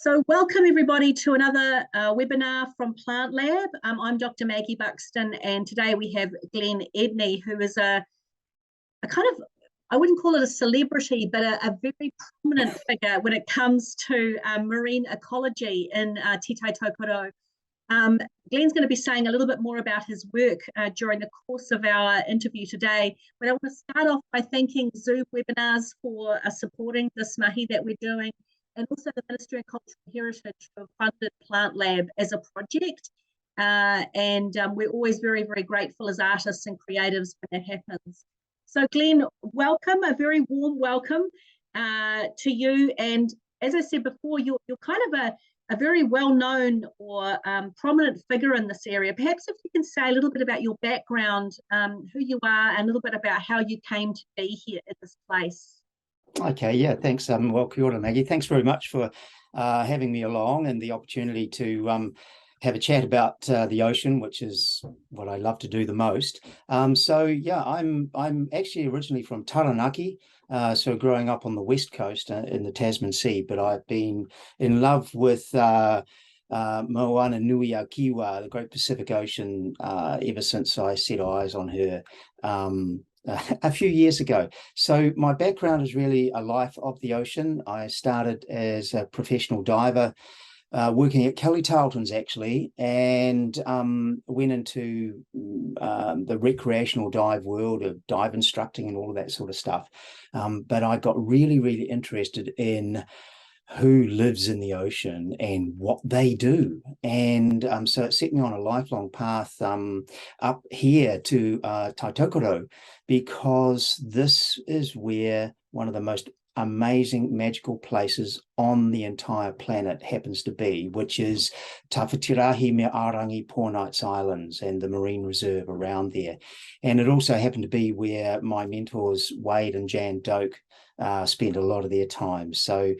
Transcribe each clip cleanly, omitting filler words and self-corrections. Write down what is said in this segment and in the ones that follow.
So welcome everybody to another webinar from PlantLab. I'm Dr. Maggie Buxton, and today we have Glenn Edney, who is a kind of, I wouldn't call it a celebrity, but a very prominent figure when it comes to marine ecology in Te Tai Tokoro. Glenn's going to be saying a little bit more about his work during the course of our interview today, but I want to start off by thanking Zoom webinars for supporting this mahi that we're doing, and also the Ministry of Cultural Heritage for funded PlantLab as a project. We're always very, very grateful as artists and creatives when that happens. So Glenn, welcome, a very warm welcome to you. And as I said before, you're kind of a very well-known or prominent figure in this area. Perhaps if you can say a little bit about your background, who you are, and a little bit about how you came to be here at this place. Okay, yeah, thanks. Well, kia ora, Maggie. Thanks very much for having me along and the opportunity to have a chat about the ocean, which is what I love to do the most. So yeah, I'm actually originally from Taranaki, so growing up on the west coast in the Tasman Sea, but I've been in love with Moana Nui a Kiwa, the Great Pacific Ocean, ever since I set eyes on her a few years ago. So my background is really a life of the ocean. I started as a professional diver, working at Kelp Forests actually, and went into the recreational dive world of dive instructing and all of that sort of stuff. But I got really, really interested in who lives in the ocean and what they do. And so it set me on a lifelong path up here to Tai Tokoro, because this is where one of the most amazing magical places on the entire planet happens to be, which is Tawhitirahi me Arangi Poor Knights Islands and the marine reserve around there. And it also happened to be where my mentors Wade and Jan Doak spent a lot of their time. So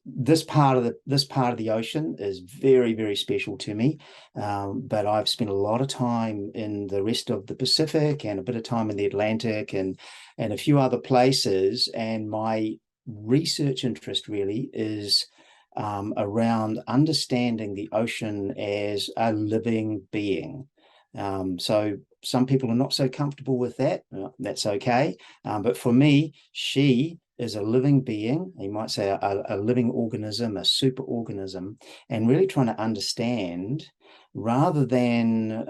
this part of the ocean is very, very special to me, but I've spent a lot of time in the rest of the Pacific and a bit of time in the Atlantic and a few other places, and my research interest really is around understanding the ocean as a living being. So some people are not so comfortable with that. That's okay. But for me, she is a living being, you might say a living organism, a super organism, and really trying to understand rather than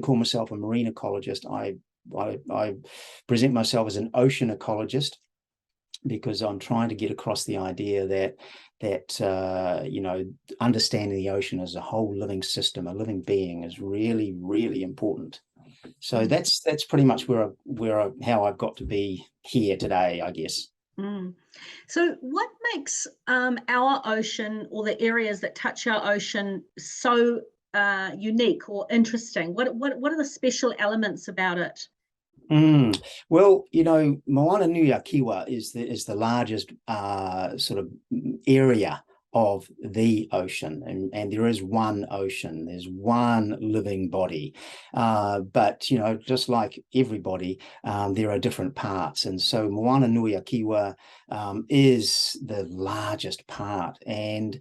call myself a marine ecologist, I present myself as an ocean ecologist, because I'm trying to get across the idea that you know, understanding the ocean as a whole living system, a living being, is really, really important. So that's pretty much how I've got to be here today, I guess. So what makes our ocean, or the areas that touch our ocean, so unique or interesting? What are the special elements about it? Well, you know, Moana Nui a Kiwa is the largest sort of area of the ocean, and there is one ocean, there's one living body, but you know, just like everybody, there are different parts, and so Moana Nui a Kiwa is the largest part, and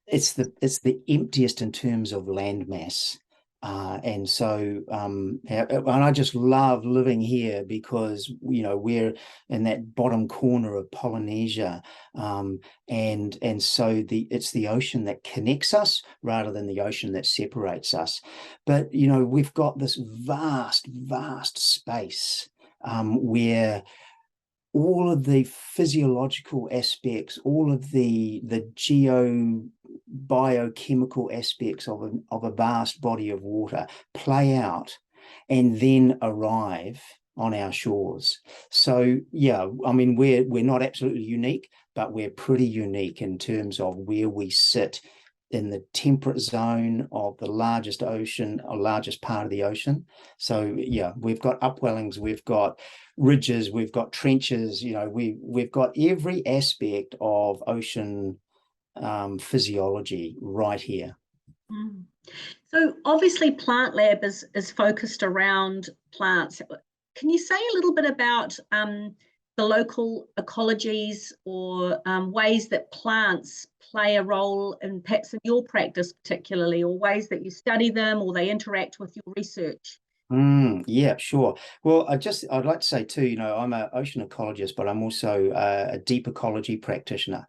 it's the emptiest in terms of land mass. And so and I just love living here because, you know, we're in that bottom corner of Polynesia, and so it's the ocean that connects us rather than the ocean that separates us. But you know, we've got this vast space where all of the physiological aspects, all of the biochemical aspects of a vast body of water play out and then arrive on our shores. So yeah, I mean, we're not absolutely unique, but we're pretty unique in terms of where we sit in the temperate zone of the largest ocean, or largest part of the ocean. So yeah, we've got upwellings, we've got ridges, we've got trenches, you know, we've got every aspect of ocean physiology right here. So obviously PlantLab is focused around plants. Can you say a little bit about the local ecologies or ways that plants play a role in perhaps in your practice particularly, or ways that you study them or they interact with your research? Yeah, sure. Well, I'd like to say too, I'm an ocean ecologist, but I'm also a deep ecology practitioner.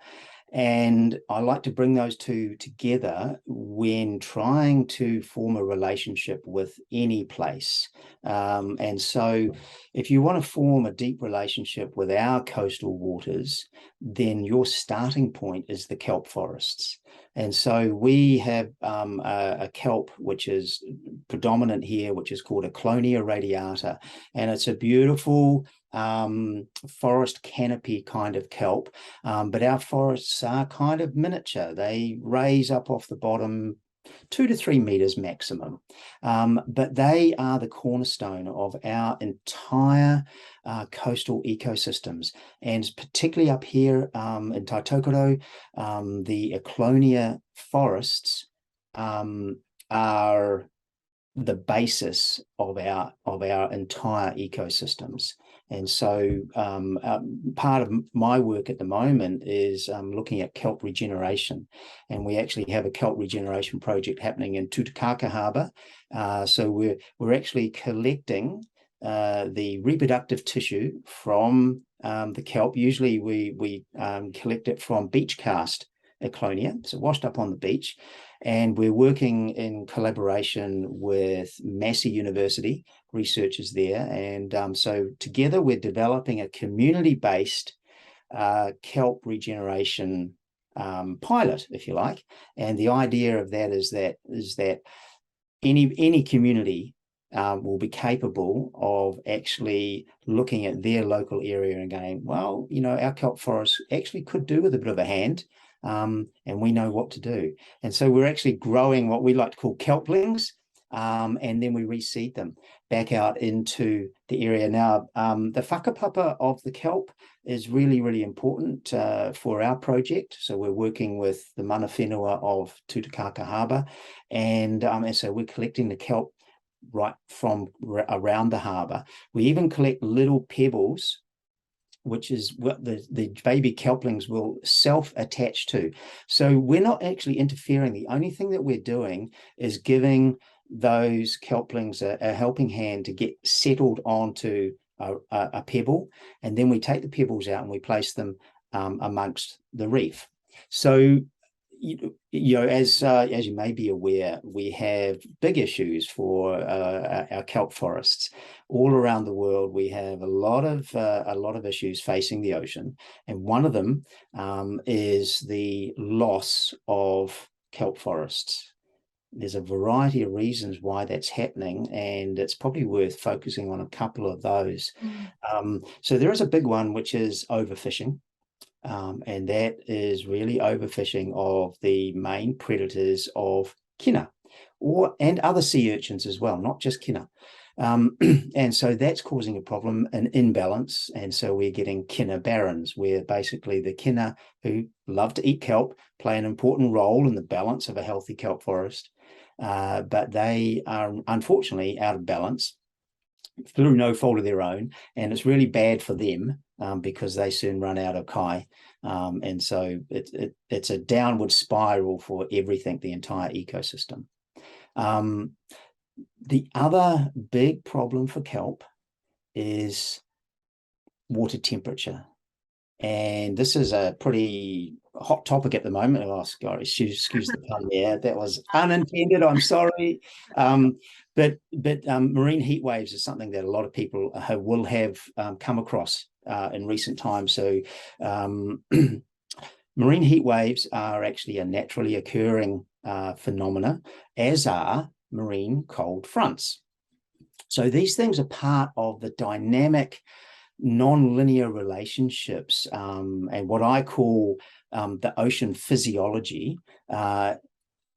And I like to bring those two together when trying to form a relationship with any place. And so if you want to form a deep relationship with our coastal waters, then your starting point is the kelp forests. And so we have a kelp which is predominant here, which is called a Clonia radiata. And it's a beautiful forest canopy kind of kelp, but our forests are kind of miniature. They raise up off the bottom 2 to 3 meters maximum, but they are the cornerstone of our entire coastal ecosystems, and particularly up here in Taitokoro, the Clonia forests are the basis of our entire ecosystems. And so part of my work at the moment is looking at kelp regeneration, and we actually have a kelp regeneration project happening in Tutukaka Harbour. So we're actually collecting the reproductive tissue from the kelp. Usually we collect it from beach cast Eclonia, so washed up on the beach. And we're working in collaboration with Massey University, researchers there. And so together we're developing a community-based kelp regeneration pilot, if you like. And the idea of that is that any community will be capable of actually looking at their local area and going, well, our kelp forest actually could do with a bit of a hand. And we know what to do. And so we're actually growing what we like to call kelplings, and then we reseed them back out into the area. Now, the whakapapa of the kelp is really, really important for our project. So we're working with the mana whenua of Tutukaka Harbour, and so we're collecting the kelp right from around the harbour. We even collect little pebbles, which is what the baby kelplings will self-attach to. So we're not actually interfering. The only thing that we're doing is giving those kelplings a helping hand to get settled onto a pebble, and then we take the pebbles out and we place them amongst the reef. So as you may be aware, we have big issues for our kelp forests all around the world. We have a lot of issues facing the ocean, and one of them is the loss of kelp forests. There's a variety of reasons why that's happening, and it's probably worth focusing on a couple of those. So there is a big one, which is overfishing. And that is really overfishing of the main predators of kina, and other sea urchins as well, not just kina. And so that's causing a problem, an imbalance. And so we're getting kina barons, where basically the kina who love to eat kelp play an important role in the balance of a healthy kelp forest. But they are unfortunately out of balance through no fault of their own, and it's really bad for them because they soon run out of kai, and so it's a downward spiral for everything, the entire ecosystem. The other big problem for kelp is water temperature, and this is a pretty hot topic at the moment. Oh, sorry, excuse the pun there. That was unintended. I'm sorry. But marine heat waves is something that a lot of people will have come across in recent times. So marine heat waves are actually a naturally occurring phenomena, as are marine cold fronts. So these things are part of the dynamic non-linear relationships and what I call the ocean physiology.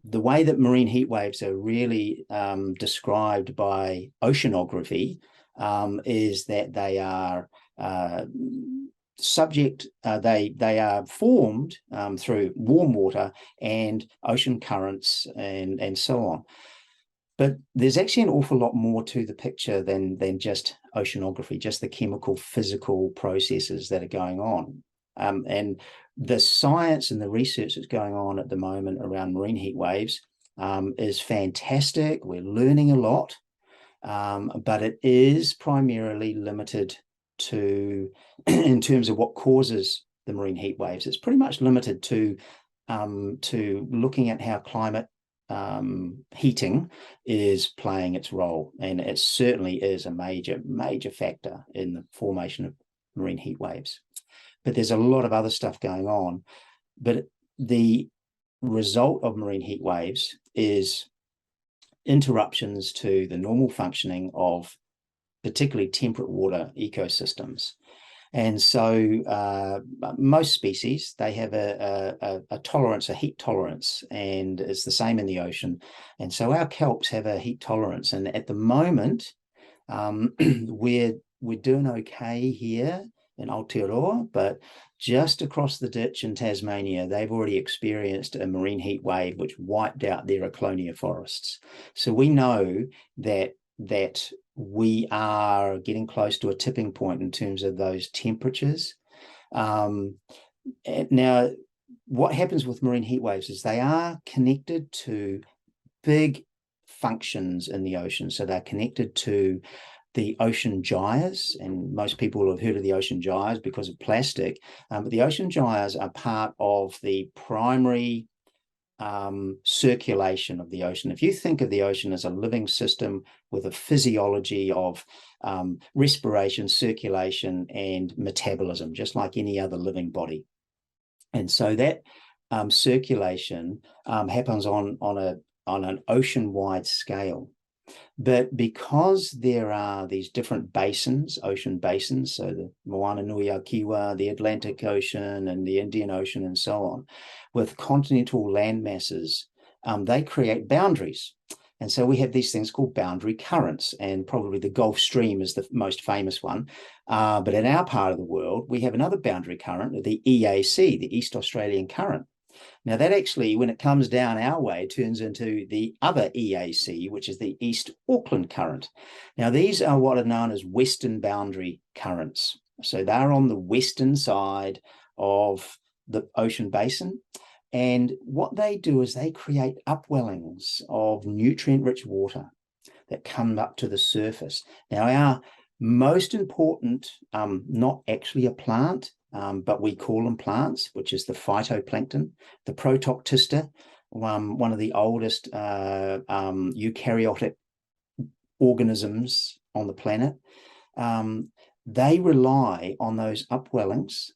The way that marine heat waves are really described by oceanography is that they are they are formed through warm water and ocean currents and so on. But there's actually an awful lot more to the picture than just oceanography, just the chemical, physical processes that are going on. And the science and the research that's going on at the moment around marine heat waves is fantastic. We're learning a lot, but it is primarily limited to, in terms of what causes the marine heat waves, it's pretty much limited to looking at how climate heating is playing its role, and it certainly is a major factor in the formation of marine heat waves. But there's a lot of other stuff going on. But the result of marine heat waves is interruptions to the normal functioning of particularly temperate water ecosystems. And so most species, they have a tolerance, a heat tolerance, and it's the same in the ocean. And so our kelps have a heat tolerance. And at the moment, we're doing okay here in Aotearoa, but just across the ditch in Tasmania, they've already experienced a marine heat wave which wiped out their Ecolonia forests. So we know that we are getting close to a tipping point in terms of those temperatures. Now, what happens with marine heat waves is they are connected to big functions in the ocean. So they're connected to the ocean gyres, and most people will have heard of the ocean gyres because of plastic, but the ocean gyres are part of the primary circulation of the ocean. If you think of the ocean as a living system with a physiology of respiration, circulation, and metabolism, just like any other living body. And so that circulation happens on an ocean-wide scale. But because there are these different basins, ocean basins, so the Moana Nui a Kiwa, the Atlantic Ocean, and the Indian Ocean, and so on, with continental land masses, they create boundaries. And so we have these things called boundary currents, and probably the Gulf Stream is the most famous one. But in our part of the world, we have another boundary current, the EAC, the East Australian Current. Now that actually, when it comes down our way, turns into the other EAC, which is the East Auckland Current. Now these are what are known as western boundary currents. So they're on the western side of the ocean basin. And what they do is they create upwellings of nutrient-rich water that come up to the surface. Now our most important, not actually a plant, but we call them plants, which is the phytoplankton, the Protoctista, one of the oldest eukaryotic organisms on the planet. They rely on those upwellings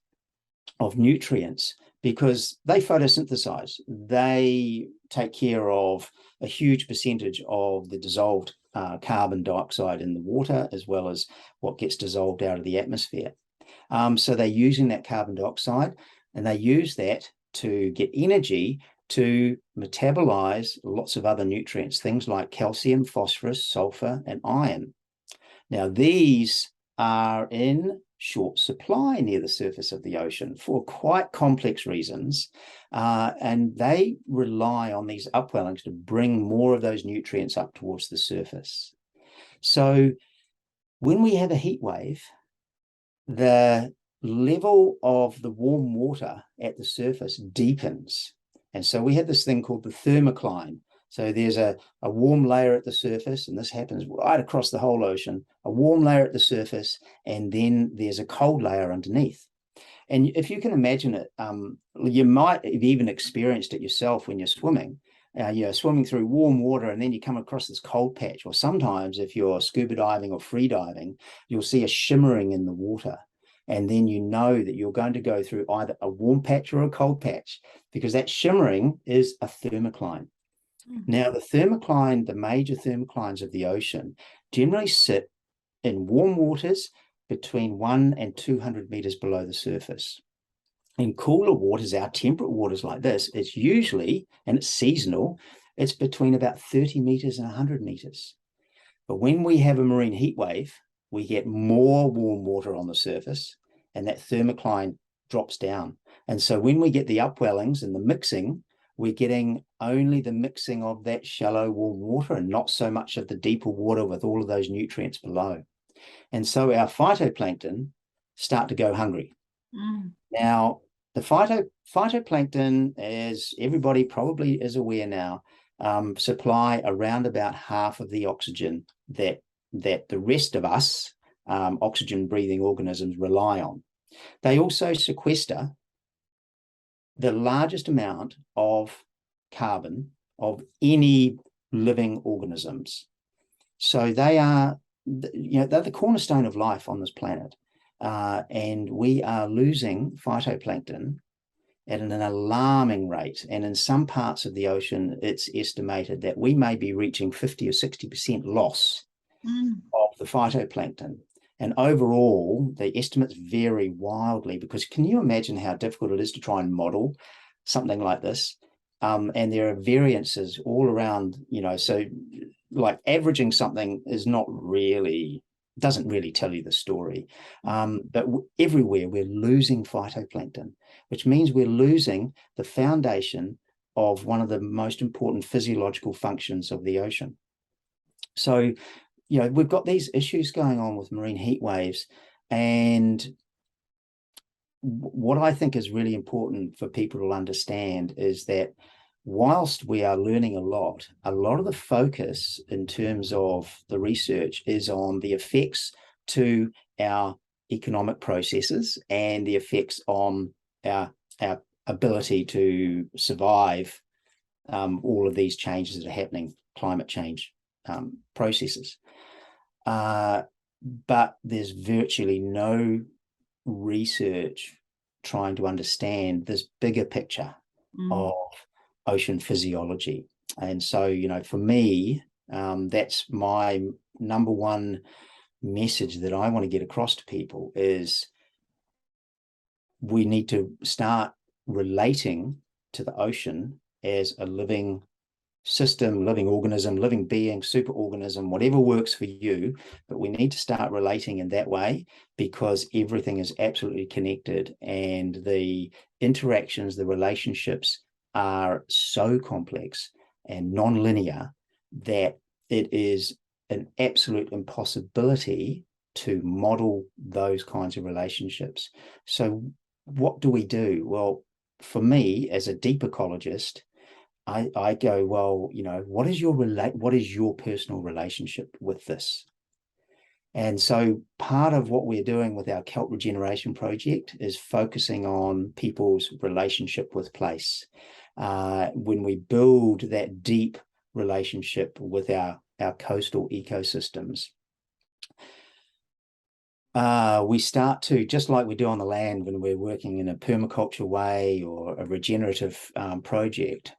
of nutrients because they photosynthesize. They take care of a huge percentage of the dissolved carbon dioxide in the water, as well as what gets dissolved out of the atmosphere. So they're using that carbon dioxide, and they use that to get energy to metabolize lots of other nutrients, things like calcium, phosphorus, sulfur, and iron. Now, these are in short supply near the surface of the ocean for quite complex reasons, and they rely on these upwellings to bring more of those nutrients up towards the surface. So when we have a heat wave, the level of the warm water at the surface deepens. And so we have this thing called the thermocline. So there's a warm layer at the surface, and this happens right across the whole ocean, a warm layer at the surface, and then there's a cold layer underneath. And if you can imagine it, you might have even experienced it yourself when you're swimming. You're swimming through warm water, and then you come across this cold patch. Or sometimes if you're scuba diving or free diving, you'll see a shimmering in the water. And then you know that you're going to go through either a warm patch or a cold patch, because that shimmering is a thermocline. Now, the thermocline, the major thermoclines of the ocean generally sit in warm waters between 100 and 200 meters below the surface. In cooler waters, our temperate waters like this, it's usually, and it's seasonal, it's between about 30 meters and 100 meters. But when we have a marine heat wave, we get more warm water on the surface, and that thermocline drops down. And so when we get the upwellings and the mixing, we're getting only the mixing of that shallow warm water and not so much of the deeper water with all of those nutrients below. And so our phytoplankton start to go hungry. Now, the phytoplankton, as everybody probably is aware now, supply around about half of the oxygen that the rest of us, oxygen-breathing organisms, rely on. They also sequester the largest amount of carbon of any living organisms. So they are, they're the cornerstone of life on this planet. And we are losing phytoplankton at an alarming rate. And in some parts of the ocean, it's estimated that we may be reaching 50 or 60% loss of the phytoplankton. And overall, the estimates vary wildly, because can you imagine how difficult it is to try and model something like this? And there are variances all around, so like averaging something is not really, doesn't really tell you the story. But everywhere we're losing phytoplankton, which means we're losing the foundation of one of the most important physiological functions of the ocean. So, we've got these issues going on with marine heat waves. And what I think is really important for people to understand is that whilst we are learning a lot of the focus in terms of the research is on the effects to our economic processes and the effects on our ability to survive all of these changes that are happening, climate change processes. But there's virtually no research trying to understand this bigger picture of ocean physiology. And so, for me, that's my number one message that I want to get across to people is we need to start relating to the ocean as a living system, living organism, living being, superorganism, whatever works for you. But we need to start relating in that way, because everything is absolutely connected, and the interactions, the relationships are so complex and non-linear that it is an absolute impossibility to model those kinds of relationships. So what do we do? Well, for me, as a deep ecologist, I go, well, what is your personal relationship with this? And so part of what we're doing with our Kelp Regeneration project is focusing on people's relationship with place. When we build that deep relationship with our coastal ecosystems, we start to, just like we do on the land when we're working in a permaculture way or a regenerative project,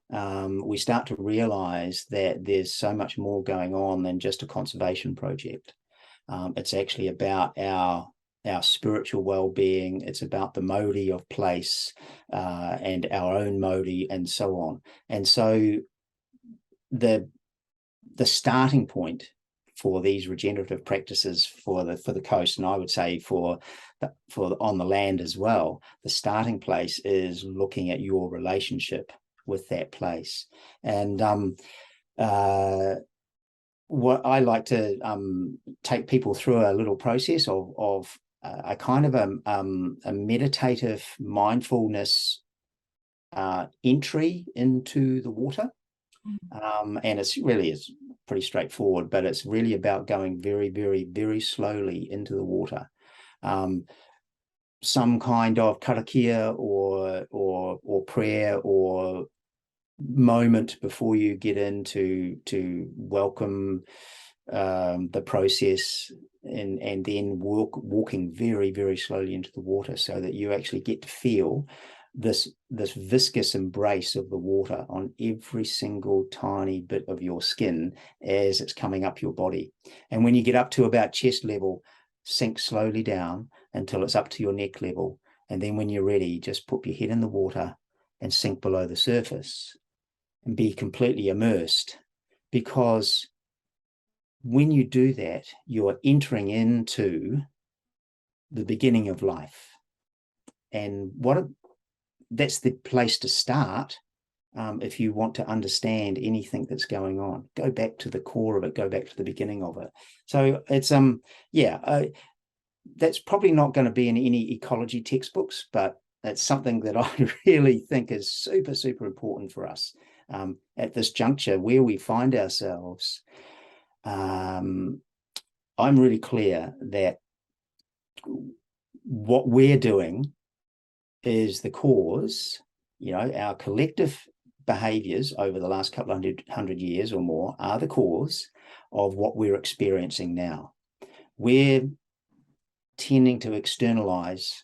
we start to realize that there's so much more going on than just a conservation project. It's actually about our spiritual well-being. It's about the modi of place and our own modi and so on. And so the starting point for these regenerative practices for the coast, and I would say for on the land as well, the starting place is looking at your relationship with that place. And what I like to take people through a little process of a kind of a meditative mindfulness entry into the water. And it's really pretty straightforward, but it's really about going very, very, very slowly into the water. Some kind of karakia or prayer or moment before you get into to welcome the process, and then walking very, very slowly into the water, so that you actually get to feel this viscous embrace of the water on every single tiny bit of your skin as it's coming up your body. And when you get up to about chest level, sink slowly down until it's up to your neck level. And then when you're ready, just put your head in the water and sink below the surface and be completely immersed. Because when you do that, you're entering into the beginning of life. And that's the place to start if you want to understand anything that's going on. Go back to the core of it, go back to the beginning of it. So it's that's probably not going to be in any ecology textbooks, but it's something that I really think is super, super important for us at this juncture where we find ourselves. I'm really clear that what we're doing is the cause, our collective behaviors over the last couple of hundred years or more are the cause of what we're experiencing now. We're tending to externalize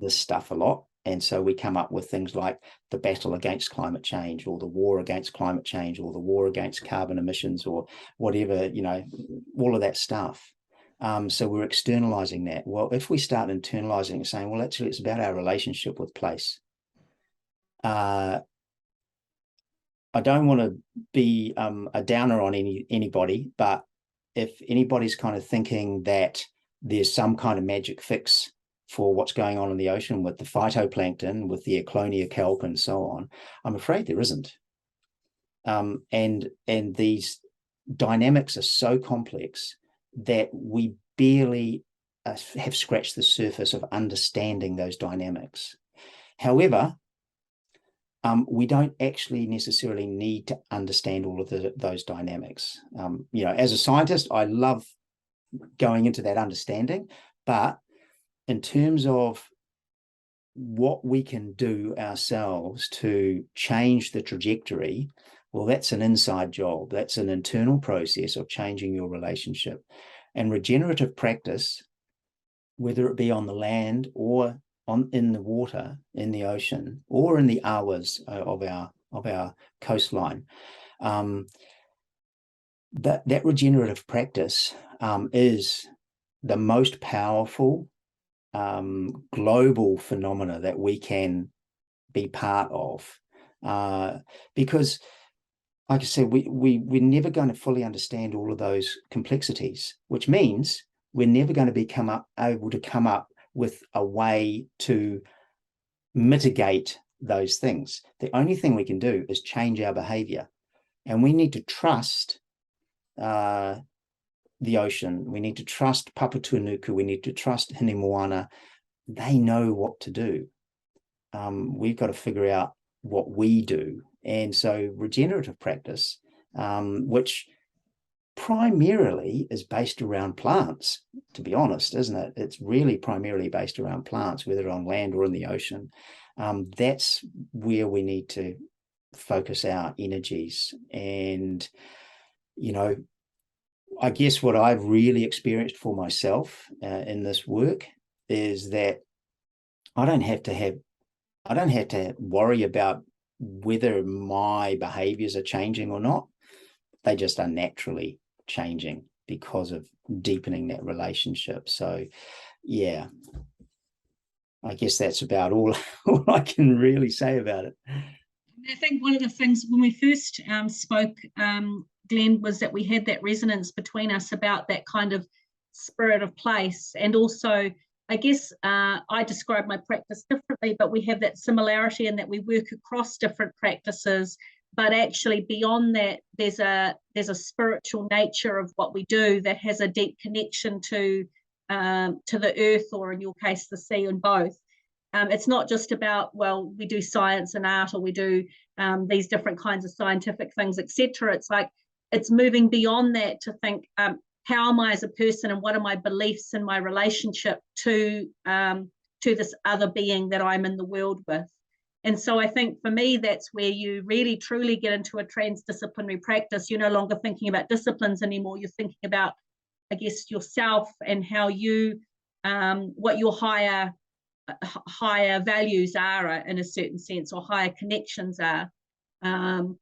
this stuff a lot. And so we come up with things like the battle against climate change, or the war against climate change, or the war against carbon emissions, or whatever, all of that stuff. So we're externalizing that. Well, if we start internalizing and saying, well, actually, it's about our relationship with place. I don't want to be a downer on anybody, but if anybody's kind of thinking that there's some kind of magic fix for what's going on in the ocean with the phytoplankton, with the Eclonia kelp and so on, I'm afraid there isn't. And these dynamics are so complex that we barely have scratched the surface of understanding those dynamics. However, we don't actually necessarily need to understand all of those dynamics. As a scientist, I love going into that understanding, but in terms of what we can do ourselves to change the trajectory, well, that's an inside job. That's an internal process of changing your relationship. And regenerative practice, whether it be on the land or in the water, in the ocean, or in the awas of our coastline, that regenerative practice is the most powerful global phenomena that we can be part of, because, like I said, we're never going to fully understand all of those complexities, which means we're never going to be able to come up with a way to mitigate those things. The only thing we can do is change our behavior, and we need to trust the ocean. We need to trust Papatūānuku. We need to trust Hine Moana. They know what to do. We've got to figure out what we do. And so regenerative practice, which primarily is based around plants, to be honest, isn't it? It's really primarily based around plants, whether on land or in the ocean. That's where we need to focus our energies. And, I guess what I've really experienced for myself in this work is that I don't have to worry about whether my behaviors are changing or not. They just are naturally changing because of deepening that relationship. So, yeah, I guess that's about all I can really say about it. I think one of the things when we first spoke, Glenn, was that we had that resonance between us about that kind of spirit of place. And also, I guess I describe my practice differently, but we have that similarity in that we work across different practices. But actually, beyond that, there's a spiritual nature of what we do that has a deep connection to the earth, or in your case, the sea, and both. It's not just about, well, we do science and art, or we do these different kinds of scientific things, etc. It's like it's moving beyond that to think, how am I as a person, and what are my beliefs and my relationship to this other being that I'm in the world with. And so I think for me, that's where you really truly get into a transdisciplinary practice. You're no longer thinking about disciplines anymore. You're thinking about, I guess, yourself and how you, what your higher values are in a certain sense, or higher connections are. And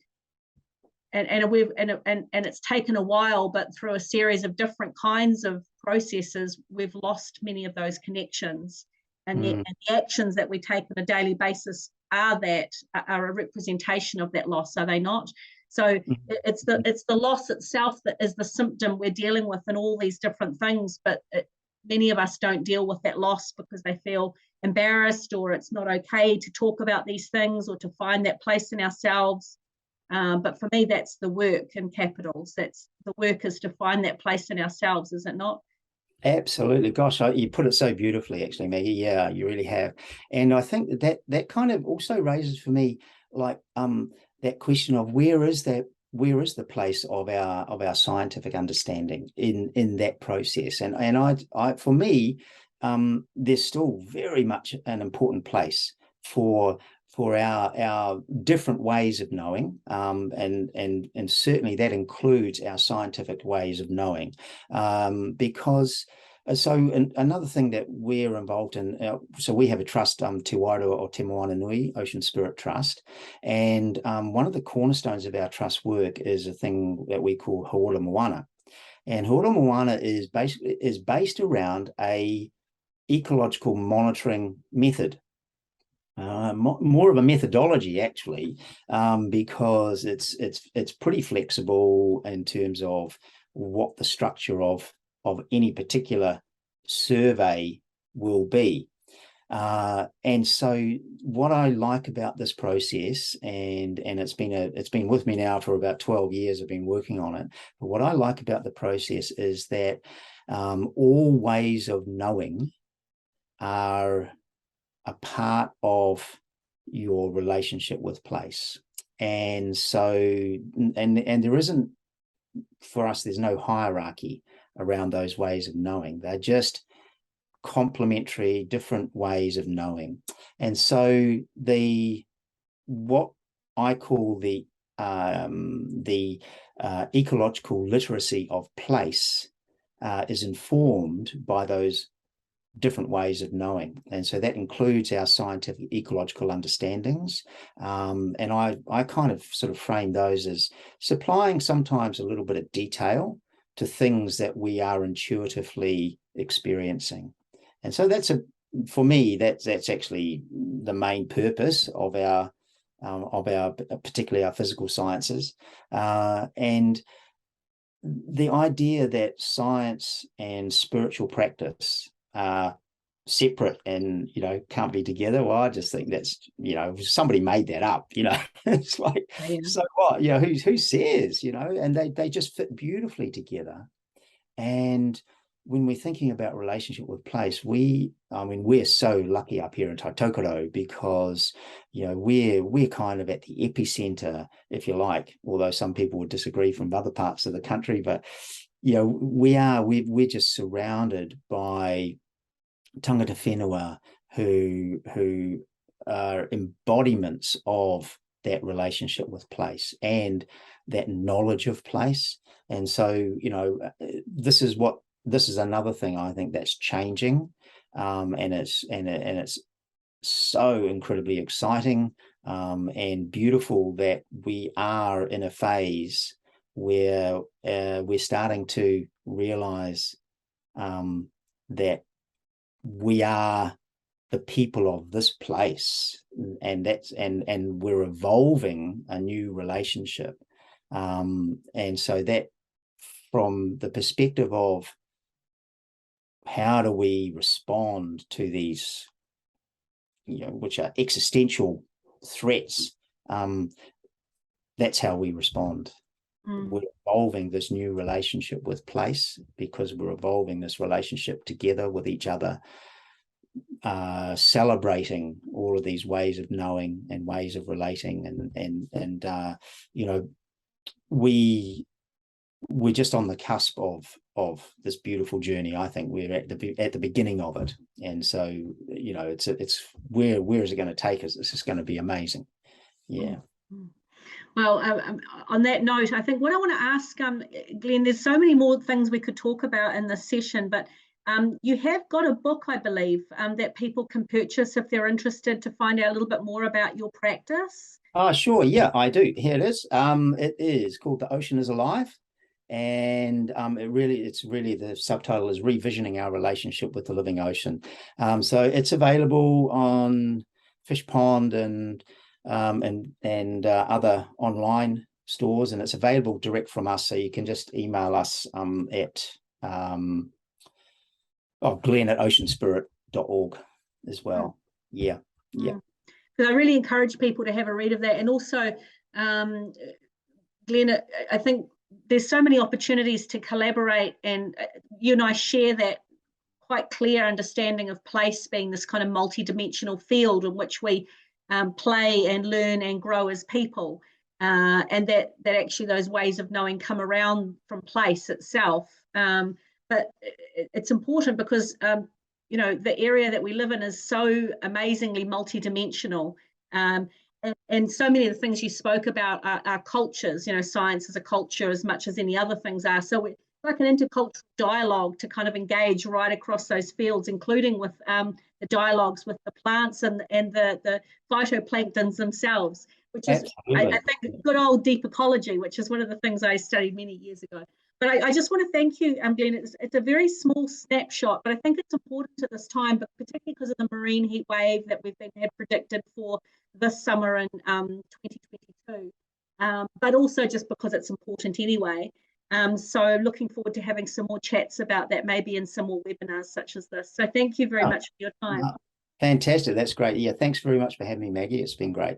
it's taken a while, but through a series of different kinds of processes, we've lost many of those connections. And the actions that we take on a daily basis are a representation of that loss, are they not? So it's the loss itself that is the symptom we're dealing with in all these different things, but many of us don't deal with that loss because they feel embarrassed, or it's not okay to talk about these things or to find that place in ourselves. But for me, that's the work in capitals. That's the work, is to find that place in ourselves, is it not? Absolutely. Gosh, you put it so beautifully, actually, Maggie. Yeah, you really have. And I think that kind of also raises for me, like, that question of where is the place of our scientific understanding in that process? And I for me, there's still very much an important place for our different ways of knowing, and certainly that includes our scientific ways of knowing, because another thing that we're involved in, so we have a trust, Te Wairua o Te Moana Nui Ocean Spirit Trust, and one of the cornerstones of our trust work is a thing that we call Hauola Moana. And Hauola Moana is based around a ecological monitoring method. More of a methodology, actually, because it's pretty flexible in terms of what the structure of any particular survey will be. And so what I like about this process, and it's been with me now for about 12 years, I've been working on it, but what I like about the process is that all ways of knowing are a part of your relationship with place. And so, and there isn't, for us, there's no hierarchy around those ways of knowing. They're just complementary, different ways of knowing. And so what I call the ecological literacy of place is informed by those different ways of knowing. And so that includes our scientific ecological understandings. And I kind of sort of frame those as supplying sometimes a little bit of detail to things that we are intuitively experiencing. And so for me, that's actually the main purpose of our particularly our physical sciences. And the idea that science and spiritual practice are separate and can't be together, well, I just think that's somebody made that up. It's like, so what, who says, and they just fit beautifully together. And when we're thinking about relationship with place, we're so lucky up here in Taitokoro, because we're kind of at the epicenter, if you like, although some people would disagree from other parts of the country. But we're just surrounded by tangata whenua who are embodiments of that relationship with place and that knowledge of place. And so this is another thing I think that's changing, and it's so incredibly exciting and beautiful that we are in a phase where we're starting to realize that we are the people of this place, and we're evolving a new relationship. And so that, from the perspective of how do we respond to these, which are existential threats, that's how we respond. We're evolving this new relationship with place because we're evolving this relationship together with each other, celebrating all of these ways of knowing and ways of relating, and we're just on the cusp of this beautiful journey. I think we're at the beginning of it, and so it's where is it going to take us? It's just going to be amazing. Yeah. Well, on that note, I think what I want to ask, Glenn, there's so many more things we could talk about in this session, but you have got a book, I believe, that people can purchase if they're interested to find out a little bit more about your practice. Sure. Yeah, I do. Here it is. It is called The Ocean is Alive. And it's really the subtitle is Revisioning Our Relationship with the Living Ocean. So it's available on Fish Pond and other online stores, and it's available direct from us. So you can just email us at Glenn@oceanspirit.org. as well. Yeah. So I really encourage people to have a read of that. And also, Glenn, I think there's so many opportunities to collaborate, and you and I share that quite clear understanding of place being this kind of multi-dimensional field in which we play and learn and grow as people, and that actually those ways of knowing come around from place itself. But it's important because you know, the area that we live in is so amazingly multi-dimensional. And so many of the things you spoke about are cultures. You know, science is a culture as much as any other things are. So it's like an intercultural dialogue to kind of engage right across those fields, including with the dialogues with the plants and the phytoplanktons themselves, which is, I think, good old deep ecology, which is one of the things I studied many years ago. But I just want to thank you, Glenn. It's a very small snapshot, but I think it's important at this time, but particularly because of the marine heat wave that we've had predicted for this summer in 2022, but also just because it's important anyway. So looking forward to having some more chats about that, maybe in some more webinars such as this. So thank you very much for your time. Fantastic. That's great. Yeah, thanks very much for having me, Maggie. It's been great.